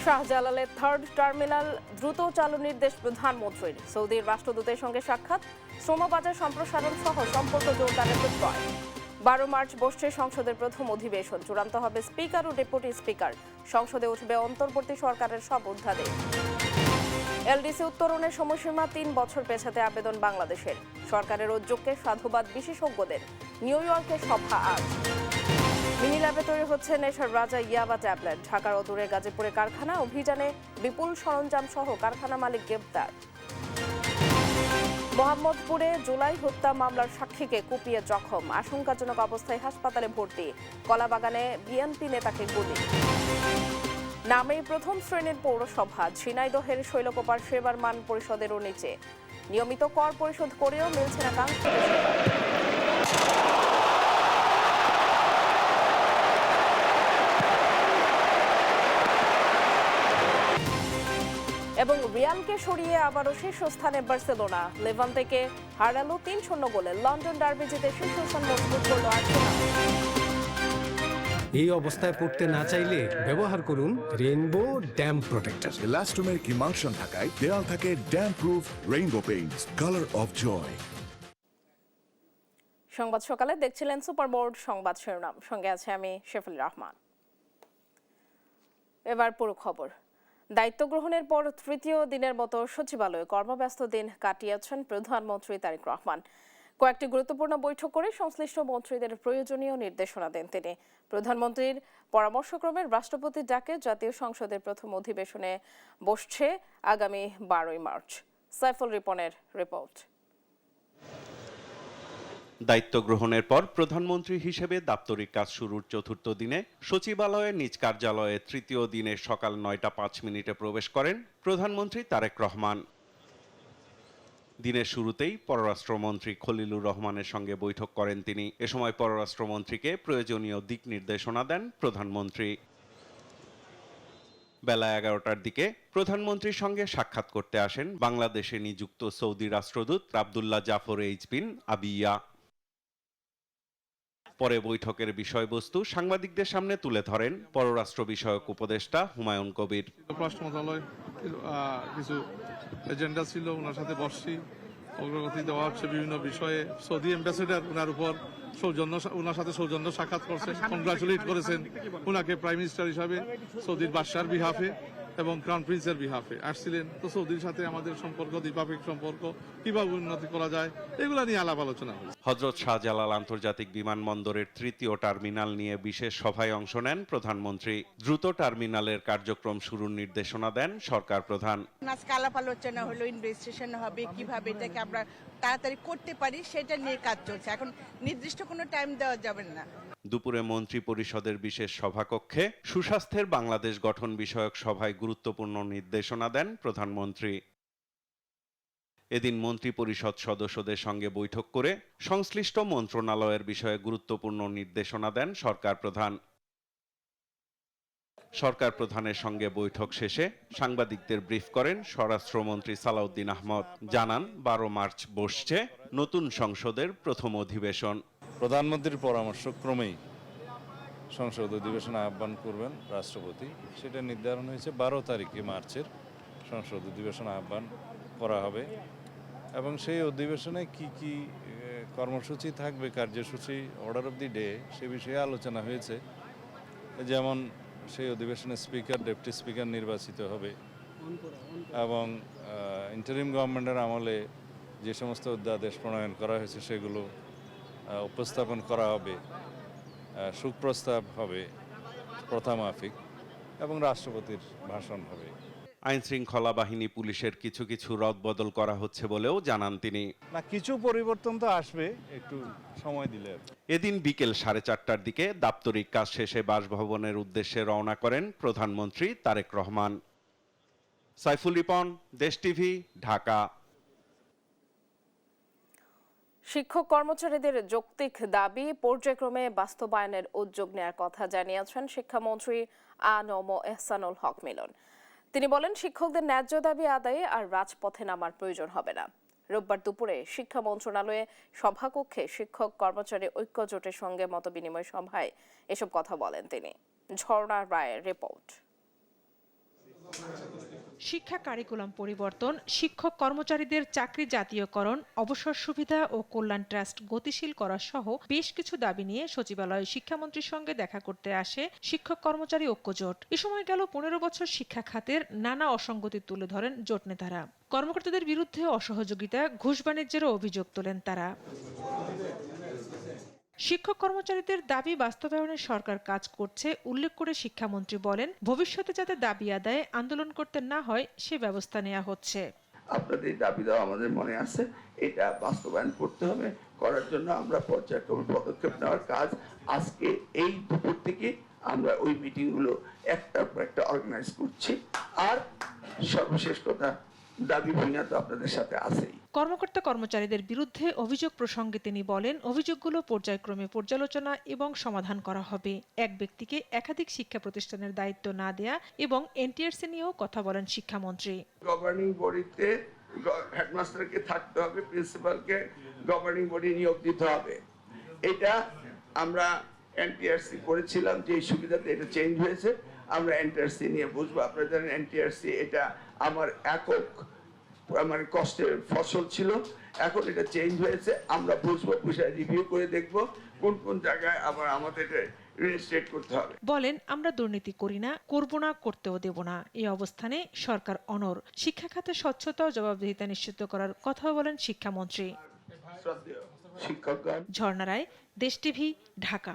শাহজালালের third terminal দ্রুত চালু নির্দেশ প্রধানমন্ত্রীর। সৌদির রাষ্ট্রদূতের সঙ্গে সাক্ষাৎ, শ্রমবাজার সম্প্রসারণ সহ সম্পর্ক জোরদারের প্রত্যয়। 12 মার্চ বসছে সংসদের প্রথম অধিবেশন, চূড়ান্ত হবে স্পিকার ও ডেপুটি স্পিকার। সংসদে উঠবে অন্তর্বর্তী সরকারের সব অধ্যাদেশ। এলডিসি উত্তরণের সময়সীমা 3 বছর পেছাতে আবেদন বাংলাদেশের। সরকারের উদ্যোগকে সাধুবাদ বিশেষজ্ঞদের। নিউ ইয়র্কে সভা আজ। মিনি ল্যাবে তৈরি হচ্ছে নেশার রাজা ইয়াবা ট্যাবলেট। ঢাকার অদূরে গাজীপুরে কারখানা অভিযানে বিপুল সরঞ্জাম সহ কারখানা মালিক গ্রেপ্তার। মোহাম্মদপুরে জুলাই হত্যা মামলার সাক্ষীকে কুপিয়ে জখম, আশঙ্কাজনক অবস্থায় হাসপাতালে ভর্তি। কলাবাগানে বিএনপি নেতাকে গুলি। নামেই প্রথম শ্রেণীর পৌরসভা, ঝিনাইদহের শৈলকুপার সেবার মান পরিষদেরও নিচে। নিয়মিত কর পরিশোধ করেও মিলছে না কাঙ্ক্ষিত সেবা। এবং রিয়ালকে সরিয়ে আবারও শীর্ষস্থানে বার্সেলোনা। লেভান্তেকে হারালো 3-0 গোলে। লন্ডন ডার্বি জিতে শীর্ষস্থান মজবুত করল আর্সেনাল। এই অবস্থায় পড়তে না চাইলে ব্যবহার করুন রেইনবো ড্যাম প্রোটেক্টর। ইলাস্টোমের ইমালশন থাকায় দেয়াল থাকে damp proof rainbow paints, colour of joy. সংবাদ সকালে দেখছিলেন সুপারবোর্ড সংবাদ শিরোনাম, সঙ্গে আছে আমি শেফুল রহমান। এবার পুরো খবর। দায়িত্ব গ্রহণের পর তৃতীয় দিনের মতো সচিবালয়ে কর্মব্যস্ত দিন কাটিয়েছেন প্রধানমন্ত্রী তারেক রহমান। কয়েকটি গুরুত্বপূর্ণ বৈঠক করে সংশ্লিষ্ট মন্ত্রীদের প্রয়োজনীয় নির্দেশনা দেন তিনি। প্রধানমন্ত্রীর পরামর্শক্রমে রাষ্ট্রপতির ডাকে জাতীয় সংসদের প্রথম অধিবেশনে বসছে আগামী 12 মার্চ। সাইফুল রিপনের রিপোর্ট। দায়িত্ব গ্রহণের পর প্রধানমন্ত্রী হিসেবে দাপ্তরিক কাজ শুরুর চতুর্থ দিনে সচিবালয়ের নিজ কার্যালয়ে তৃতীয় দিনে সকাল 9টা 5 মিনিটে প্রবেশ করেন প্রধানমন্ত্রী তারেক রহমান। দিনের শুরুতেই পররাষ্ট্রমন্ত্রী খলিলুর রহমানের সঙ্গে বৈঠক করেন তিনি। এ সময় পররাষ্ট্রমন্ত্রীকে প্রয়োজনীয় দিক নির্দেশনা দেন প্রধানমন্ত্রী। বেলা 11টার দিকে প্রধানমন্ত্রীর সঙ্গে সাক্ষাৎ করতে আসেন বাংলাদেশে নিযুক্ত সৌদি রাষ্ট্রদূত আব্দুল্লাহ জাফর এইচ বিন আবিয়া। পরে বৈঠকের বিষয়বস্তু সাংবাদিকদের সামনে তুলে ধরেন পররাষ্ট্র বিষয়ক উপদেষ্টা হুমায়ুন কবির। পররাষ্ট্র মন্ত্রণালয় কিছু এজেন্ডা ছিল, ওনার সাথে বসছি, অগ্রগতি দেওয়া হচ্ছে বিভিন্ন বিষয়ে। সৌদি অ্যাম্বাসেডার ওনার উপর ওনার সাথে সৌজন্য সাক্ষাৎ করছেন, কংগ্রাচুলেট করেছেন ওনাকে প্রাইম মিনিস্টার হিসাবে সৌদির বাদশার বিহাফে এবং ক্রাউন প্রিন্সের বিহাফে আসছিলেন। তো সৌদির সাথে আমাদের সম্পর্ক, দ্বিপাক্ষিক সম্পর্ক কিভাবে উন্নতি করা যায়, এগুলা নিয়ে আলাপ আলোচনা হয়েছে। হযরত শাহজালাল আন্তর্জাতিক বিমানবন্দরের তৃতীয় টার্মিনাল নিয়ে বিশেষ সভায় অংশ নেন প্রধানমন্ত্রী। দ্রুত টার্মিনালের কার্যক্রম শুরুর নির্দেশনা দেন সরকার প্রধান। আজকে আলাপ আলোচনা হলো, ইনভেস্টিগেশন হবে, কিভাবে এটাকে আমরা তাড়াতাড়ি করতে পারি সেটা নিয়ে কাজ চলছে। এখন নির্দিষ্ট কোনো টাইম দেওয়া যাবে না। দুপুরে মন্ত্রী পরিষদের বিশেষ সভাকক্ষে সুস্বাস্থ্যের বাংলাদেশ গঠন বিষয়ক সভায় গুরুত্বপূর্ণ নির্দেশনা দেন প্রধানমন্ত্রী। এদিন মন্ত্রী পরিষদ সদস্যদের সঙ্গে বৈঠক করে সংশ্লিষ্ট মন্ত্রণালয়ের বিষয়ে গুরুত্বপূর্ণ নির্দেশনা দেন সরকার প্রধান। সরকার প্রধানের সঙ্গে বৈঠক শেষে সাংবাদিকদের ব্রিফ করেন স্বরাষ্ট্রমন্ত্রী সালাউদ্দিন আহমদ। জানান 12 মার্চ বসছে নতুন সংসদের প্রথম অধিবেশন। প্রধানমন্ত্রীর পরামর্শ ক্রমেই সংসদ অধিবেশন আহ্বান করবেন রাষ্ট্রপতি, সেটা নির্ধারণ হয়েছে 12 তারিখে মার্চের সংসদ অধিবেশন আহ্বান করা হবে। এবং সেই অধিবেশনে কি কি কর্মসূচি থাকবে, কার্যসূচি, অর্ডার অফ দি ডে, সে বিষয়ে আলোচনা হয়েছে। যেমন সেই অধিবেশনে স্পিকার, ডেপুটি স্পিকার নির্বাচিত হবে এবং ইন্টারিম গভর্নমেন্টের আমলে যে সমস্ত অধ্যাদেশ প্রণয়ন করা হয়েছে সেগুলো উপস্থাপন করা হবে, সুপ্রস্তাব হবে প্রথামাফিক, এবং রাষ্ট্রপতির ভাষণ হবে। আইন শৃঙ্খলা বাহিনী পুলিশের কিছু কিছু রদবদল করা হচ্ছে বলেও জানান তিনি। না, কিছু পরিবর্তন তো আসবে, একটু সময় দিলে। এদিন বিকেল 4:30টার দিকে দাপ্তরিক কাজ শেষে বাসভবনের উদ্দেশ্যে রওনা করেন প্রধানমন্ত্রী তারেক রহমান। সাইফুল রিপন, দেশ টিভি, ঢাকা। শিক্ষক কর্মচারীদের যৌক্তিক দাবি পর্যায়ক্রমে বাস্তবায়নের উদ্যোগ নেওয়ার কথা জানিয়েছেন শিক্ষামন্ত্রী আ.ন.ম এহসানুল হক মিলন। তিনি বলেন, শিক্ষকদের ন্যায্য দাবি আদায়ে আর রাজপথে নামার প্রয়োজন হবে না। রোববার দুপুরে শিক্ষা মন্ত্রণালয়ে সভাকক্ষে শিক্ষক কর্মচারী ঐক্য জোটের সঙ্গে মতবিনিময় সভায় এসব কথা বলেন তিনি। ঝর্ণা রায়ের রিপোর্ট। শিক্ষা কারিকুলাম পরিবর্তন, শিক্ষক কর্মচারীদের চাকরি জাতীয়করণ, অবসর সুবিধা ও কল্যাণ ট্রাস্ট গতিশীল করা সহ বেশ কিছু দাবি নিয়ে সচিবালয়ে শিক্ষামন্ত্রীর সঙ্গে দেখা করতে আসে শিক্ষক কর্মচারী ঐক্যজোট। এ সময় গেল 15 বছর শিক্ষা খাতের নানা অসঙ্গতি তুলে ধরেন জোট নেতারা। কর্মকর্তাদের বিরুদ্ধে অসহযোগিতা, ঘুষ বাণিজ্যেরও অভিযোগ তোলেন তারা। শিক্ষক কর্মচারীদের দাবি বাস্তবায়নে সরকার কাজ করছে উল্লেখ করে শিক্ষামন্ত্রী বলেন, ভবিষ্যতে যাতে দাবি আদায়ে আন্দোলন করতে না হয় সে ব্যবস্থা নেওয়া হচ্ছে। আপনাদের দাবি দেওয়া আমাদের মনে আছে, এটা বাস্তবায়ন করতে হবে। করার জন্য আমরা পর্যায়ক্রমে পদক্ষেপ নেওয়ার কাজ আজকে এই দুপুর থেকে আমরা ওই মিটিংগুলো একটার পর একটা অর্গানাইজ করছি। আর সর্বশেষ কথা, দাবি ভূমিকা তো আপনাদের সাথে আছেই। কর্মকর্তা কর্মচারীদের বিরুদ্ধে অভিযোগ প্রসঙ্গে তিনি বলেন, অভিযোগগুলো পর্যায়ক্রমে পর্যালোচনা এবং সমাধান করা হবে। এক ব্যক্তিকে একাধিক শিক্ষা প্রতিষ্ঠানের দায়িত্ব না দেয়া এবং এনটিআরসি নিয়েও কথা বলেন শিক্ষামন্ত্রী। গভর্নিং বডিতে হেডমাস্টারকে থাকতে হবে, প্রিন্সিপালকে গভর্নিং বডি নিয়োগ দিতে হবে। এটা আমরা এনটিআরসি করেছিলাম, যে সুবিধাতে এটা চেঞ্জ হয়েছে। আমরা এনটিআরসি নিয়ে বুঝবো। আপনারা জানেন এনটিআরসি এটা আমার একক মানে কষ্টের ফসল ছিল, এখন এটা চেঞ্জ হয়েছে। আমরা বুঝবো, বুঝে রিভিউ করে দেখবো কোন কোন জায়গায় আবার আমাদের রেজিস্ট্রেট করতে হবে। বলেন, আমরা দুর্নীতি করি না, করব না, করতেও দেব না। এই অবস্থানে সরকার অনড়। শিক্ষা খাতে স্বচ্ছতা ও জবাবদিহিতা নিশ্চিত করার কথা বলেন শিক্ষামন্ত্রী। ঝর্ণা রায়, দেশ টিভি, ঢাকা।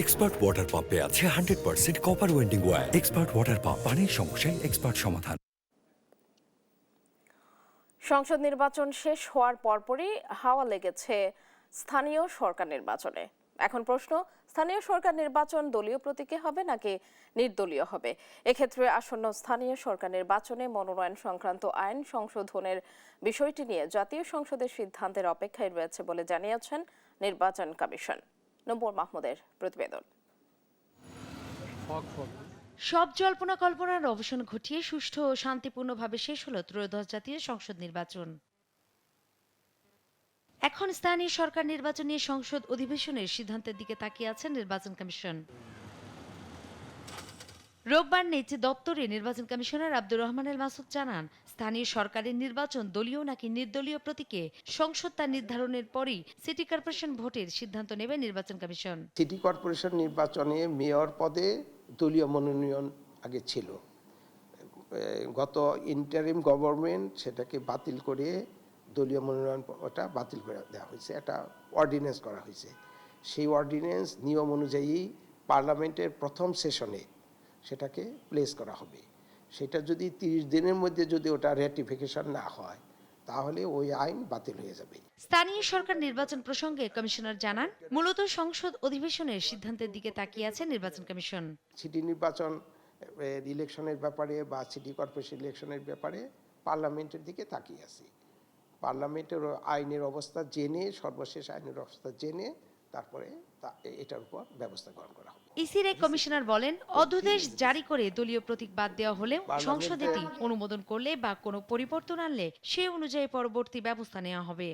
এক্সপার্ট ওয়াটার পাম্পে আছে 100% copper winding wire. Expert water pump, পানির সমস্যায় এক্সপার্ট সমাধান। সংসদ নির্বাচন শেষ হওয়ার পরপরই হাওয়া লেগেছে স্থানীয় সরকার নির্বাচনে। এখন প্রশ্ন, স্থানীয় সরকার নির্বাচন দলীয় প্রতীকে হবে নাকি নির্দলীয় হবে? এক্ষেত্রে আসন্ন স্থানীয় সরকার নির্বাচনে মনোনয়ন সংক্রান্ত আইন সংশোধনের বিষয়টি নিয়ে জাতীয় সংসদের সিদ্ধান্তের অপেক্ষায় রয়েছে বলে জানিয়েছেন নির্বাচন কমিশন। নূপুর মাহমুদের প্রতিবেদন। সব জল্পনা কল্পনার অবসান ঘটিয়ে সুষ্ঠু ও শান্তিপূর্ণভাবে শেষ হলো ত্রয়োদশ জাতীয় সংসদ নির্বাচন। এখন স্থানীয় সরকার নির্বাচন নিয়ে সংসদ অধিবেশনের সিদ্ধান্তের দিকে তাকিয়ে আছেন নির্বাচন কমিশন। রোববার নিজ দপ্তরে নির্বাচন কমিশনার আব্দুর রহমান এল মাসুদ জানান, স্থানীয় সরকারের নির্বাচন দলীয় নাকি নির্দলীয় প্রতীকে সংসদ তা নির্ধারণের পরই সিটি কর্পোরেশন ভোটের সিদ্ধান্ত নেবে নির্বাচন কমিশন। সিটি কর্পোরেশন নির্বাচনে মেয়র পদে দলীয় মনোনয়ন আগে ছিল। গত ইন্টারিম গভর্নমেন্ট সেটাকে বাতিল করে দলীয় মনোনয়নটা বাতিল করে দেওয়া হয়েছে, একটা অর্ডিন্যান্স করা হয়েছে। সেই অর্ডিন্যান্স নিয়ম অনুযায়ী পার্লামেন্টের প্রথম সেশনে সেটাকে প্লেস করা হবে। সেটা যদি 30 দিনের মধ্যে যদি ওটা রেটিফিকেশন না হয় তাহলে ওই আইন বাতিল হয়ে যাবে। স্থানীয় সরকার নির্বাচন প্রসঙ্গে কমিশনার জানান, মূলত সংসদ অধিবেশনের সিদ্ধান্তের দিকে তাকিয়ে আছে নির্বাচন কমিশন। সিটি নির্বাচন ইলেকশনের ব্যাপারে বা সিটি কর্পোরেশন ইলেকশনের ব্যাপারে পার্লামেন্টের দিকে তাকিয়ে আছি। পার্লামেন্টের আইনের অবস্থা জেনে, সর্বশেষ আইনের অবস্থা জেনে তারপরে এটার উপর ব্যবস্থা গ্রহণ করা হবে। ইসির এক কমিশনার বলেন, অধ্যাদেশ জারি করে দলীয় প্রতীক বাদ দেওয়া হলেও সংসদ এটি অনুমোদন করলে বা কোনো পরিবর্তন আনলে সে অনুযায়ী পরবর্তী ব্যবস্থা নেওয়া হবে।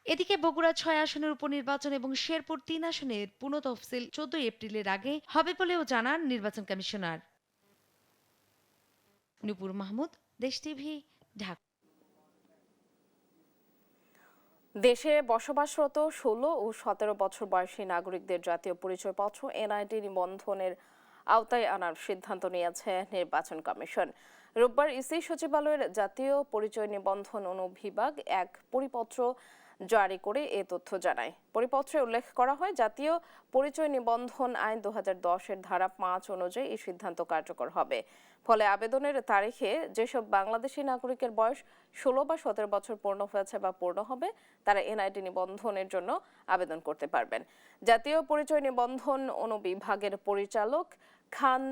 এদিকে বগুড়া 6 আসনের উপনির্বাচন এবং শেরপুর 3 আসনের পুনঃতফসিল 14 এপ্রিলের আগে হবে বলেও জানান নির্বাচন কমিশনার। নূপুর মাহমুদ, দেশ টিভি, ঢাকা। দেশে বসবাসরত 16 ও 17 বছর বয়সী নাগরিকদের জাতীয় পরিচয়পত্র এনআইডি নিবন্ধনের আওতায় আনার সিদ্ধান্ত নিয়েছে নির্বাচন কমিশন। রোববার ইসি সচিবালয়ের জাতীয় পরিচয় নিবন্ধন অনুবিভাগ এক পরিপত্র জারি করে এ তথ্য জানায়। পরিপত্রে উল্লেখ করা হয়, জাতীয় পরিচয় নিবন্ধন আইন 2010-এর ধারা 5 অনুযায়ী এই সিদ্ধান্ত কার্যকর হবে। ফলে আবেদনের তারিখে যেসব বাংলাদেশি নাগরিকের বয়স 16 বা 17 বছর পূর্ণ হয়েছে বা পূর্ণ হবে তারা এনআইডি নিবন্ধনের জন্য আবেদন করতে পারবেন। জাতীয় পরিচয় নিবন্ধন অনুবিভাগের পরিচালক খান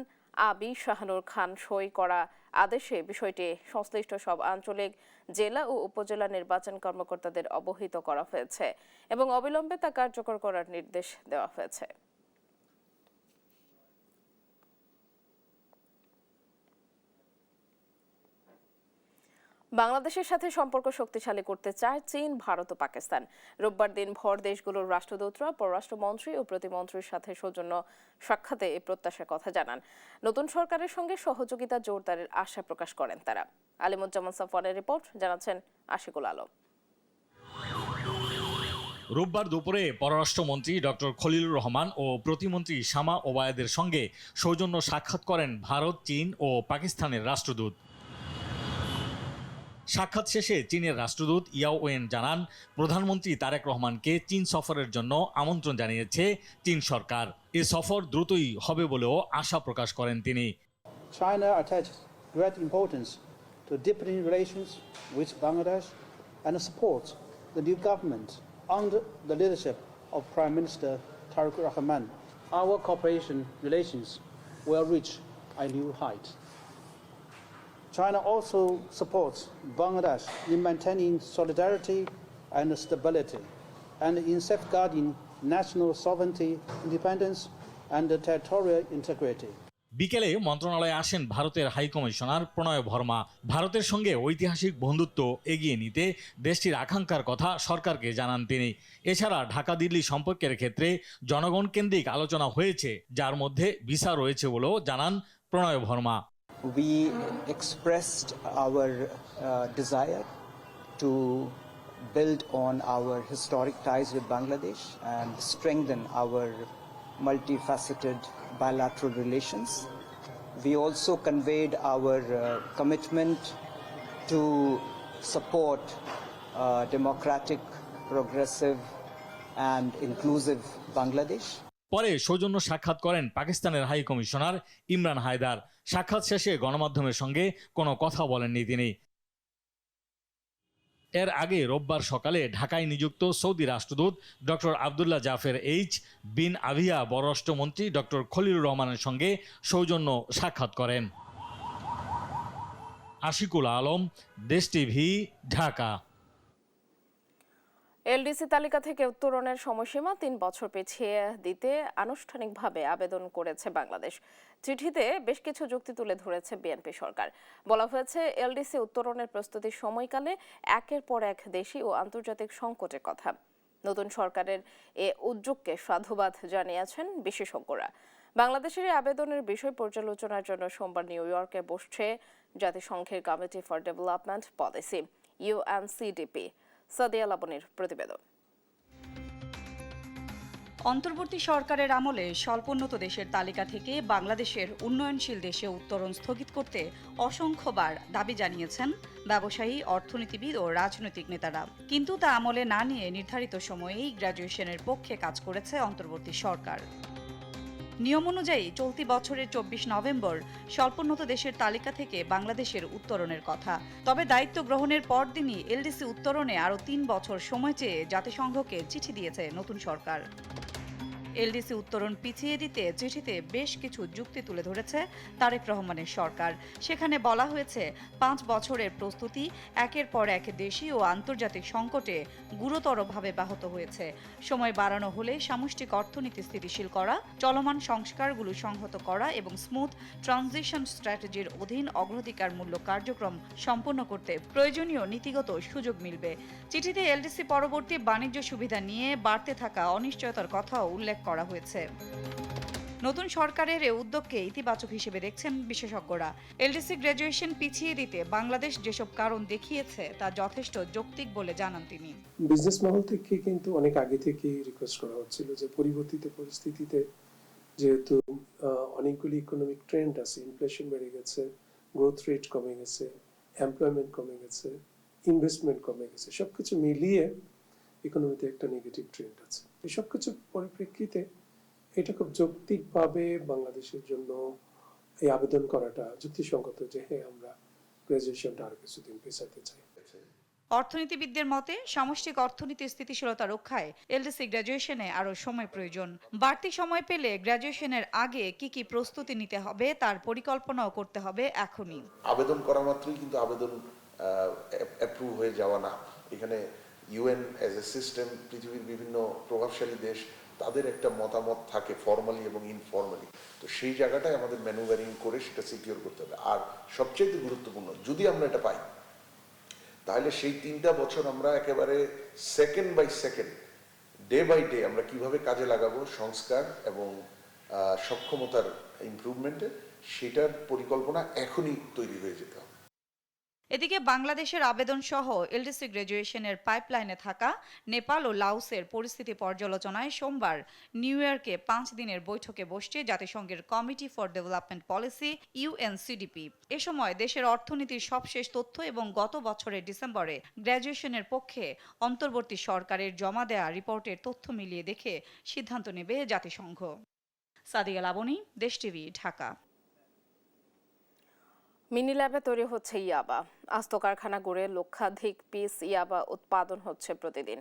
আবি শাহানুর খান সই করা আদেশে বিষয়টি সংশ্লিষ্ট সব আঞ্চলিক, জেলা ও উপজেলা নির্বাচন কর্মকর্তাদের অবহিত করা হয়েছে এবং অবিলম্বে তা কার্যকর করার নির্দেশ দেওয়া হয়েছে। বাংলাদেশের সাথে সম্পর্ক শক্তিশালী করতে চায় চীন, ভারত ও পাকিস্তান। রোববার দিনভর দেশগুলোর রাষ্ট্রদূতরা পররাষ্ট্রমন্ত্রী ও প্রতিমন্ত্রীর সাথে সৌজন্য সাক্ষাতে এই প্রত্যাশার কথা জানান। নতুন সরকারের সঙ্গে সহযোগিতা জোরদারের আশা প্রকাশ করেন তারা। আলিমুজ্জামান সাফওয়ানের রিপোর্ট, জানাচ্ছেন আশিকুল আলম। রোববার দুপুরে পররাষ্ট্রমন্ত্রী ডক্টর খলিলুর রহমান ও প্রতিমন্ত্রী শামা ওবায়েদের সঙ্গে সৌজন্য সাক্ষাৎ করেন ভারত, চীন ও পাকিস্তানের রাষ্ট্রদূত। সাক্ষাৎ শেষে চীনের রাষ্ট্রদূত ইয়াও ওয়েন জানান, প্রধানমন্ত্রী তারেক রহমানকে চীন সফরের জন্য আমন্ত্রণ জানিয়েছে চীন সরকার। এ সফর দ্রুতই হবে বলেও আশা প্রকাশ করেন তিনি। China attaches great importance to deepening relations with Bangladesh and supports the new government under the leadership of Prime Minister Tariq Rahman. Our cooperation relations will reach a new height. China also supports Bangladesh in maintaining solidarity and stability and in safeguarding national sovereignty, independence and territorial integrity. বিকেলে মন্ত্রণালয়ে আসেন ভারতের high commissioner প্রণয় ভর্মা। ভারতের সঙ্গে ঐতিহাসিক বন্ধুত্ব এগিয়ে নিতে দেশটির আকাঙ্ক্ষার কথা সরকারকে জানান তিনি। এছাড়া ঢাকা দিল্লি সম্পর্কের ক্ষেত্রে জনগণ কেন্দ্রিক আলোচনা হয়েছে, যার মধ্যে ভিসা রয়েছে বলেও জানান প্রণয় Varma. We expressed our desire to build on our historic ties with Bangladesh and strengthen our multifaceted bilateral relations. We also conveyed our commitment to support democratic, progressive and inclusive Bangladesh. পরে সৌজন্য সাক্ষাৎ করেন পাকিস্তানের high commissioner Imran Haider. সাক্ষাৎ শেষে গণমাধ্যমের সঙ্গে কোনো কথা বলেননি তিনি। এর আগে রোববার সকালে ঢাকায় নিযুক্ত সৌদি রাষ্ট্রদূত ডক্টর আবদুল্লাহ জাফের এইচ বিন আভিয়া পররাষ্ট্রমন্ত্রী ডক্টর খলিলুর রহমানের সঙ্গে সৌজন্য সাক্ষাৎ করেন। আশিকুল আলম, দেশ টিভি, ঢাকা। এলডিসি তালিকা থেকে উত্তরণের সময়সীমা 3 বছর পিছিয়ে দিতে আনুষ্ঠানিকভাবে আবেদন করেছে বাংলাদেশ। চিঠিতে বেশ কিছু যুক্তি তুলে ধরেছে বিএনপি সরকার। বলা হয়েছে, এলডিসি উত্তরণের প্রস্তুতির সময়কালে একের পর এক দেশি ও আন্তর্জাতিক সংকটের কথা। নতুন সরকারের এ উদ্যোগকে সাধুবাদ জানিয়েছেন বিশেষজ্ঞরা। বাংলাদেশের এই আবেদনের বিষয় পর্যালোচনার জন্য সোমবার নিউ ইয়র্কে বসছে জাতিসংঘের committee for development policy, UNCDP. Sadia লাবনীর প্রতিবেদন। অন্তর্বর্তী সরকারের আমলে স্বল্পোন্নত দেশের তালিকা থেকে বাংলাদেশের উন্নয়নশীল দেশে উত্তরণ স্থগিত করতে অসংখ্যবার দাবি জানিয়েছেন ব্যবসায়ী, অর্থনীতিবিদ ও রাজনৈতিক নেতারা। কিন্তু তা আমলে না নিয়ে নির্ধারিত সময়েই গ্র্যাজুয়েশনের পক্ষে কাজ করেছে অন্তর্বর্তী সরকার। নিয়ম অনুযায়ী চলতি বছরের 24 নভেম্বর স্বল্পোন্নত দেশের তালিকা থেকে বাংলাদেশের উত্তরণের কথা। তবে দায়িত্ব গ্রহণের পরদিনই এলডিসি উত্তরণে আরও 3 বছর সময় চেয়ে জাতিসংঘকে চিঠি দিয়েছে নতুন সরকার। এলডিসি উত্তরণ পিছিয়ে দিতে চিঠিতে বেশ কিছু যুক্তি তুলে ধরেছে তারেক রহমানের সরকার। সেখানে বলা হয়েছে, 5 বছরের প্রস্তুতি একের পর এক দেশি ও আন্তর্জাতিক সংকটে গুরুতরভাবে ব্যাহত হয়েছে। সময় বাড়ানো হলে সামষ্টিক অর্থনীতি স্থিতিশীল করা, চলমান সংস্কারগুলো সংহত করা এবং স্মুথ ট্রানজিশন স্ট্র্যাটেজির অধীন অগ্রাধিকারমূলক কার্যক্রম সম্পন্ন করতে প্রয়োজনীয় নীতিগত সুযোগ মিলবে। চিঠিতে এলডিসি পরবর্তী বাণিজ্য সুবিধা নিয়ে বাড়তে থাকা অনিশ্চয়তার কথাও উল্লেখ করা হয়েছে। নতুন সরকারের এই উদ্যোগকে ইতিবাচক হিসেবে দেখছেন বিশেষজ্ঞরা। এলডিসি গ্র্যাজুয়েশন পিছিয়ে দিতে বাংলাদেশ যেসব কারণ দেখিয়েছে তা যথেষ্ট যৌক্তিক বলে জানান তিনি। বিজনেস মহল থেকে কিন্তু অনেক আগে থেকেই রিকোয়েস্ট করা হচ্ছিল যে পরিবর্তিত পরিস্থিতিতে যেহেতু অনেকগুলি ইকোনমিক ট্রেন্ড আছে, ইনফ্লেশন বেড়ে গেছে, গ্রোথ রেট কমে গেছে, এমপ্লয়মেন্ট কমে গেছে, ইনভেস্টমেন্ট কমে গেছে, সবকিছু মিলিয়ে ইকোনমিতে একটা নেগেটিভ ট্রেন্ড আছে। এই সবকিছু পরিপ্রেক্ষিতে এটা খুব যৌক্তিকভাবে বাংলাদেশের জন্য এই আবেদন করাটা যুক্তিসঙ্গত যে হ্যাঁ, আমরা গ্র্যাজুয়েশনটা আরো কিছুদিন পেছাতে চাই। অর্থনীতিবিদদের মতে, সামষ্টিক অর্থনীতির স্থিতিশীলতা রক্ষায় এলডিসি গ্র্যাজুয়েশনে আরও সময় প্রয়োজন। বাড়তি সময় পেলে গ্র্যাজুয়েশনের আগে কি কি প্রস্তুতি নিতে হবে তার পরিকল্পনাও করতে হবে এখনই। আবেদন করা মাত্রই কিন্তু আবেদন অ্যাপ্রুভ হয়ে যাওয়া না। এখানে ইউএন অ্যাজ এ সিস্টেম, পৃথিবীর বিভিন্ন প্রভাবশালী দেশ, তাদের একটা মতামত থাকে ফর্মালি এবং ইনফর্মালি। তো সেই জায়গাটায় আমাদের ম্যানুভারিং করে সেটা সিকিউর করতে হবে। আর সবচেয়ে গুরুত্বপূর্ণ, যদি আমরা এটা পাই তাহলে সেই 3টা বছর আমরা একেবারে second by second, day by day আমরা কিভাবে কাজে লাগাবো সংস্কার এবং সক্ষমতার ইমপ্রুভমেন্টে, সেটার পরিকল্পনা এখনই তৈরি হয়ে যেতে হবে। এদিকে বাংলাদেশের আবেদন সহ এলডিসি গ্র্যাজুয়েশনের পাইপলাইনে থাকা নেপাল ও লাওসের পরিস্থিতি পর্যালোচনায় সোমবার নিউ ইয়র্কে 5 দিনের বৈঠকে বসছে জাতিসংঘের committee for development policy UNCDP। এ সময় দেশের অর্থনীতির সবশেষ তথ্য এবং গত বছরের ডিসেম্বরে গ্র্যাজুয়েশনের পক্ষে অন্তর্বর্তী সরকারের জমা দেয়া রিপোর্টের তথ্য মিলিয়ে দেখে সিদ্ধান্ত নেবে জাতিসংঘ। সাদিয়া লাবনী, দেশ টিভি, ঢাকা। মিনি ল্যাবে তৈরি হচ্ছে ইয়াবা। আস্ত কারখানা গড়ে লক্ষাধিক পিস ইয়াবা উৎপাদন হচ্ছে প্রতিদিন।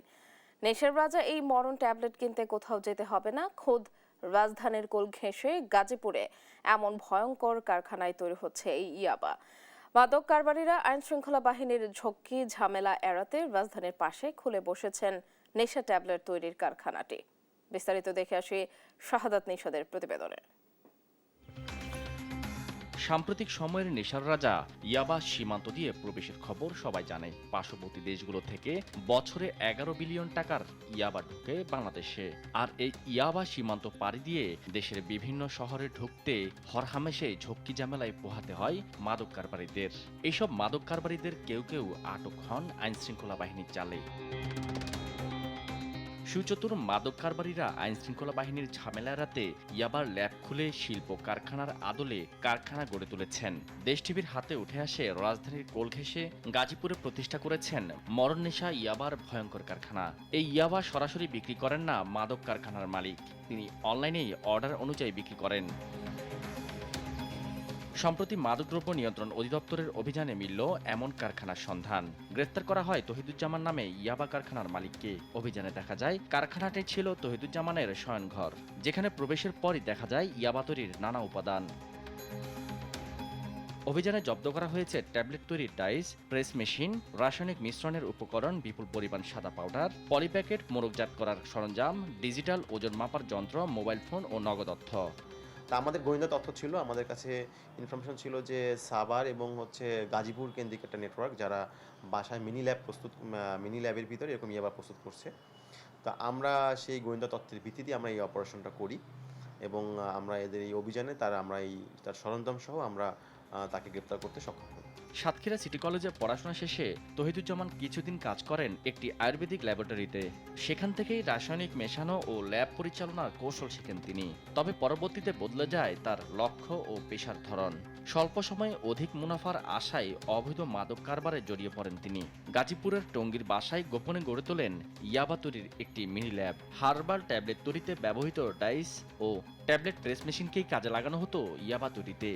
নেশার রাজা এই মরণ ট্যাবলেট কিনতে কোথাও যেতে হবে না, খোদ রাজধানীর কোল ঘেঁষে গাজীপুরে এমন ভয়ঙ্কর কারখানায় তৈরি হচ্ছে এই ইয়াবা। মাদক কারবারিরা আইন শৃঙ্খলা বাহিনীর ঝক্কি ঝামেলা এড়াতে রাজধানীর পাশে খুলে বসেছেন নেশা ট্যাবলেট তৈরির কারখানাটি। বিস্তারিত দেখে আসি শাহাদাত নিশাদের প্রতিবেদনে। সাম্প্রতিক সময়ের নেশার রাজা ইয়াবা সীমান্ত দিয়ে প্রবেশের খবর সবাই জানে। পার্শ্ববর্তী দেশগুলো থেকে বছরে 11 বিলিয়ন টাকার ইয়াবা ঢুকে বাংলাদেশে। আর এই ইয়াবা সীমান্ত পাড়ি দিয়ে দেশের বিভিন্ন শহরে ঢুকতে হরহামেশে ঝক্কি ঝামেলায় পোহাতে হয় মাদক কারবারিদের। এইসব মাদক কারবারিদের কেউ কেউ আটক হন আইন শৃঙ্খলা বাহিনীর জালে। সুচতুর মাদক কারবারিরা আইন শৃঙ্খলা বাহিনীর ঝামেলা এড়াতে ইয়াবার ল্যাব খুলে শিল্প কারখানার আদলে কারখানা গড়ে তুলেছেন। দেশ টিভির হাতে উঠে আসে রাজধানীর কোল ঘেঁষে গাজীপুরে প্রতিষ্ঠা করেছেন মরণ নেশা ইয়াবার ভয়ঙ্কর কারখানা। এই ইয়াবা সরাসরি বিক্রি করেন না মাদক কারখানার মালিক, তিনি অনলাইনেই অর্ডার অনুযায়ী বিক্রি করেন। সম্প্রতি মাদকদ্রব্য নিয়ন্ত্রণ অধিদপ্তরের অভিযানে মিলল এমন কারখানার সন্ধান। গ্রেফতার করা হয় তহিদুজ্জামান নামে ইয়াবা কারখানার মালিককে। অভিযানে দেখা যায় কারখানাটি ছিল তহিদুজ্জামানের শয়নঘর, যেখানে প্রবেশের পরই দেখা যায় ইয়াবা তৈরির নানা উপাদান। অভিযানে জব্দ করা হয়েছে ট্যাবলেট তৈরির ডাইস, প্রেস মেশিন, রাসায়নিক মিশ্রণের উপকরণ, বিপুল পরিমাণ সাদা পাউডার, পলিপ্যাকেট, মোড়কজাত করার সরঞ্জাম, ডিজিটাল ওজন মাপার যন্ত্র, মোবাইল ফোন ও নগদ অর্থ। তা আমাদের গোয়েন্দা তথ্য ছিল, আমাদের কাছে ইনফরমেশন ছিল যে সাভার এবং গাজীপুর কেন্দ্রিক একটা নেটওয়ার্ক যারা বাসায় মিনি ল্যাবের ভিতরে এরকম ইয়াবা প্রস্তুত করছে। তা আমরা সেই গোয়েন্দা তথ্যের ভিত্তিতে আমরা এই অপারেশনটা করি এবং আমরা এদের এই অভিযানে তার সরঞ্জাম সহ আমরা তাকে গ্রেপ্তার করতে সক্ষম হই। সাতক্ষীরা সিটি কলেজে পড়াশোনা শেষে তহিদুজ্জামান কিছুদিন কাজ করেন একটি আয়ুর্বেদিক ল্যাবরেটরিতে। সেখান থেকেই রাসায়নিক মেশানো ও ল্যাব পরিচালনার কৌশল শিখেন তিনি। তবে পরবর্তীতে বদলে যায় তার লক্ষ্য ও পেশার ধরন। স্বল্প সময়ে অধিক মুনাফার আশায় অবৈধ মাদক কারবারে জড়িয়ে পড়েন তিনি। গাজীপুরের টঙ্গীর বাসায় গোপনে গড়ে তোলেন ইয়াবা তৈরির একটি মিনি ল্যাব। হার্বাল ট্যাবলেট তৈরিতে ব্যবহৃত ডাইস ও ট্যাবলেট প্রেস মেশিনকেই কাজে লাগানো হতো ইয়াবা তৈরিতে।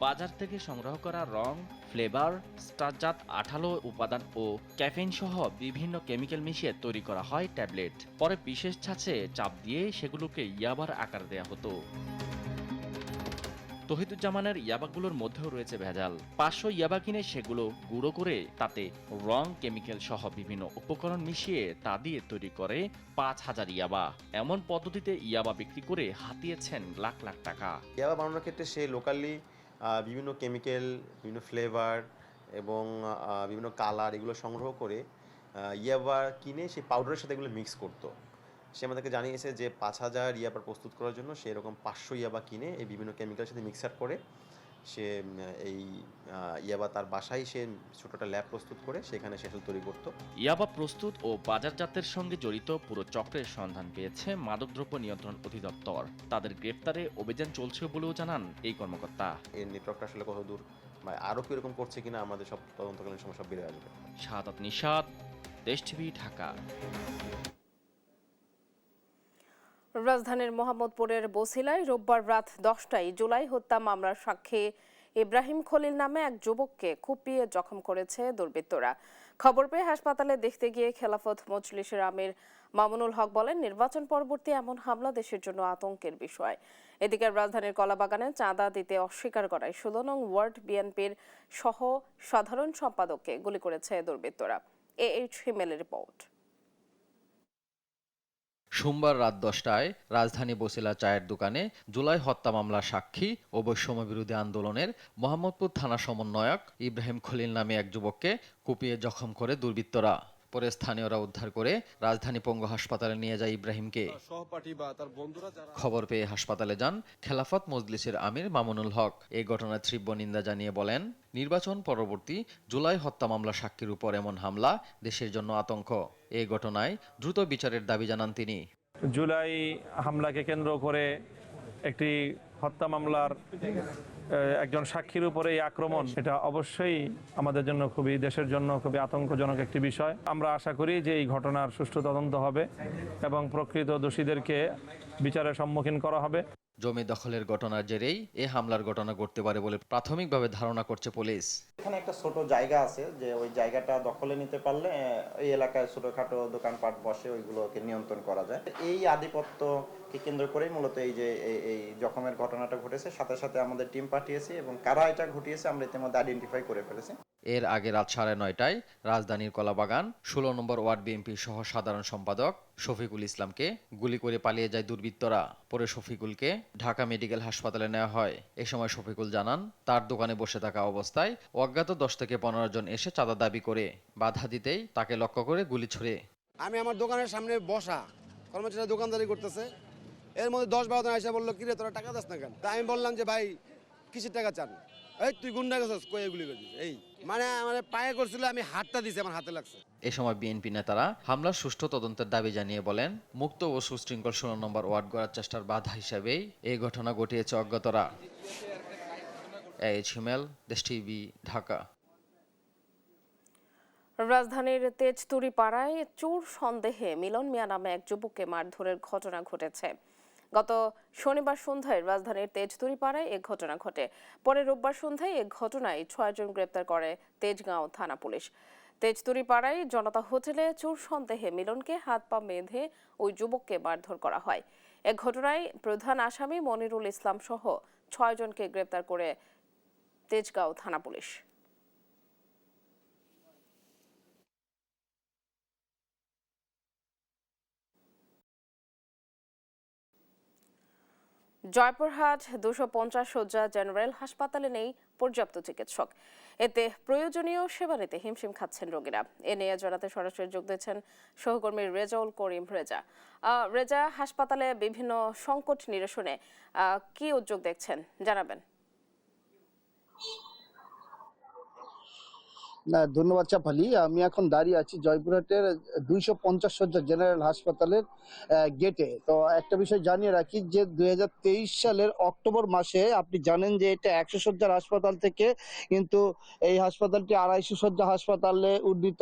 বাজার থেকে সংগ্রহ করা রং, ফ্লেভার, স্টারজাত আঠালো উপাদান ও ক্যাফেইন সহ বিভিন্ন কেমিক্যাল মিশিয়ে তৈরি করা হয় ট্যাবলেট। পরে বিশেষ ছাঁচে চাপ দিয়ে সেগুলোকে ইয়াবার আকার দেয়া হতো। তহিদুজ্জামানের ইয়াবাগুলোর মধ্যেও রয়েছে ভেজাল। 500 ইয়াবা কিনে সেগুলো গুঁড়ো করে তাতে রং, কেমিক্যাল সহ বিভিন্ন উপকরণ মিশিয়ে তা দিয়ে তৈরি করে 5000 ইয়াবা। এমন পদ্ধতিতে ইয়াবা বিক্রি করে হাতিয়েছেন লাখ লাখ টাকা। ইয়াবা বানানোর ক্ষেত্রে সে লোকালি বিভিন্ন কেমিক্যাল, বিভিন্ন ফ্লেভার এবং বিভিন্ন কালার এগুলো সংগ্রহ করে ইয়াবা কিনে সেই পাউডারের সাথে এগুলো মিক্স করতো। সে আমাদেরকে জানিয়েছে যে 5000 ইয়াবা প্রস্তুত করার জন্য সে এরকম 500 ইয়াবা কিনে এই বিভিন্ন কেমিক্যালের সাথে মিক্সার করে সে এই ইয়াবা তার বাসায় সে ছোট একটা ল্যাব প্রস্তুত করে সেখানে সে তৈরি করত। ইয়াবা প্রস্তুত ও বাজারজাতের সঙ্গে জড়িত পুরো চক্রের সন্ধান পেয়েছে মাদকদ্রব্য নিয়ন্ত্রণ অধিদপ্তর। তাদের গ্রেফতারে অভিযান চলছে বলেও জানান এই কর্মকর্তা। এই নেটওয়ার্কটা আসলে কতদূর বা আরও কি এরকম করছে কিনা আমাদের সব তদন্তকালীন সমস্যা বেড়ে আসবে। শাহাদাত নিশাত, দেশ টিভি, ঢাকা। রাজধানীর মোহাম্মদপুরের বছিলায় রোববার রাত 10টায় জুলাই হত্যা মামলার সাক্ষী ইব্রাহিম খলিল নামে এক যুবককে কুপিয়ে জখম করেছে দুর্বৃত্তরা। খবর পেয়ে হাসপাতালে দেখতে গিয়ে খেলাফত মজলিসের আমির মামুনুল হক বলেন, নির্বাচন পরবর্তী এমন হামলা দেশের জন্য আতঙ্কের বিষয়। এদিকে রাজধানীর কলাবাগানে চাঁদা দিতে অস্বীকার করায় 16 নং ওয়ার্ড বিএনপির সহ সাধারণ সম্পাদককে গুলি করেছে দুর্বৃত্তরা। AH হিমেলের রিপোর্ট। সোমবার রাত 10টায় রাজধানী বছিলা চায়ের দোকানে জুলাই হত্যা মামলার সাক্ষী ও বৈষম্য বিরোধী আন্দোলনের মোহাম্মদপুর থানা সমন্বয়ক ইব্রাহিম খলিল নামে এক যুবককে কুপিয়ে জখম করে দুর্বৃত্তরা। পরে স্থানীয়রা উদ্ধার করে রাজধানী পঙ্গু হাসপাতালে নিয়ে যায় ইব্রাহিমকে। খবর পেয়ে হাসপাতালে যান খেলাফত মজলিসের আমির মামুনুল হক। এই ঘটনার তীব্র নিন্দা জানিয়ে বলেন, নির্বাচন পরবর্তী জুলাই হত্যা মামলা সাক্ষীর উপর এমন হামলা দেশের জন্য আতঙ্ক। এই ঘটনায় দ্রুত বিচারের দাবি জানান তিনি। জুলাই হামলাকে কেন্দ্র করে একটি হত্যা মামলার একজন সাক্ষীর উপরে এই আক্রমণ, এটা অবশ্যই আমাদের জন্য দেশের জন্য খুবই আতঙ্কজনক একটি বিষয়। আমরা আশা করি যে এই ঘটনার সুষ্ঠু তদন্ত হবে এবং প্রকৃত দোষীদেরকে বিচারের সম্মুখীন করা হবে। জমি দখলের ঘটনার জেরেই এই হামলার ঘটনা ঘটতে পারে বলে প্রাথমিকভাবে ধারণা করছে পুলিশ। এখানে একটা ছোট জায়গা আছে, যে ওই জায়গাটা দখলে নিতে পারলে এই এলাকায় ছোটখাটো দোকানপাট বসে, ওইগুলোকে নিয়ন্ত্রণ করা যায়। এই আধিপত্যকে কেন্দ্র করেই মূলত এই জখমের ঘটনাটা ঘটেছে। সাথে সাথে আমাদের টিম পাঠিয়েছি এবং কারা এটা ঘটিয়েছে আমরা ইতিমধ্যে আইডেন্টিফাই করে ফেলেছি। এর আগে রাত 9:30টায় রাজধানীর কলাবাগান 16 নম্বর ওয়ার্ড বিএনপির সহ সাধারণ সম্পাদক শফিকুল ইসলামকে গুলি করে পালিয়ে যায় দুর্বৃত্তরা। পরে শফিকুলকে ঢাকা মেডিকেল হাসপাতালে নেওয়া হয়। এ সময় শফিকুল জানান, তার দোকানে বসে থাকা অবস্থায় অজ্ঞাত 10 থেকে 15 জন এসে চাঁদা দাবি করে বাধা দিতেই তাকে লক্ষ্য করে গুলি ছুড়ে। আমি আমার দোকানের সামনে বসা, কর্মচারী দোকানদারি করতেছে, এর মধ্যে 10-12 জন এসে বললো, কিরে তোরা টাকা দাস না কেন? আমি বললাম যে ভাই কিসের টাকা চান? এই তুই গুন্ডা গেছিস, কই এগুলি করছিস? এই মানে পায়ে করছিল, আমি হাতটা দিছি, আমার হাতে লাগছে। এ সময় বিএনপি নেতারা হামলার সুষ্ঠু তদন্তের দাবি জানিয়ে বলেন, মুক্ত ও সুশৃঙ্খল 16 নম্বর ওয়ার্ড গড়ার চেষ্টার বাধা হিসেবেই এই ঘটনা ঘটিয়েছে অজ্ঞাতরা। হিমেল, দেশ টিভি, ঢাকা। রাজধানীর তেজতুরি পাড়ায় চোর সন্দেহে মিলন মিয়া নামে এক যুবককে মারধরের ঘটনা ঘটেছে। গত শনিবার সন্ধ্যায় রাজধানীর তেজতুরি পাড়ায় এ ঘটনা ঘটে। পরে রোববার সন্ধ্যায় এ ঘটনায় 6 জন গ্রেপ্তার করে তেজগাঁও থানা পুলিশ। তেজতুরি পাড়ায় জনতা হোটেলে চোর সন্দেহে মিলনকে হাত পা বেঁধে ওই যুবককে মারধর করা হয়। এ ঘটনায় প্রধান আসামি মনিরুল ইসলাম সহ 6 জনকে গ্রেপ্তার করে তেজগাঁও থানা পুলিশ। জয়পুরহাট 250 শয্যা জেনারেল হাসপাতালে নেই পর্যাপ্ত চিকিৎসক। এতে প্রয়োজনীয় সেবা নিতে হিমশিম খাচ্ছেন রোগীরা। এ নিয়ে জানাতে সরাসরি যোগ দিচ্ছেন সহকর্মী রেজাউল করিম। রেজা, হাসপাতালে বিভিন্ন সংকট নিরসনে কি উদ্যোগ দেখছেন জানাবেন? না, ধন্যবাদ চাপালি। আমি এখন দাঁড়িয়ে আছি জয়পুরহাটের 250 শয্যা জেনারেল হাসপাতালের গেটে। তো একটা বিষয় জানিয়ে রাখি যে 2023 সালের অক্টোবর মাসে আপনি জানেন যে এটা 100 শয্যার হাসপাতাল থেকে কিন্তু এই হাসপাতালটি 250 শয্যা হাসপাতালে উন্নীত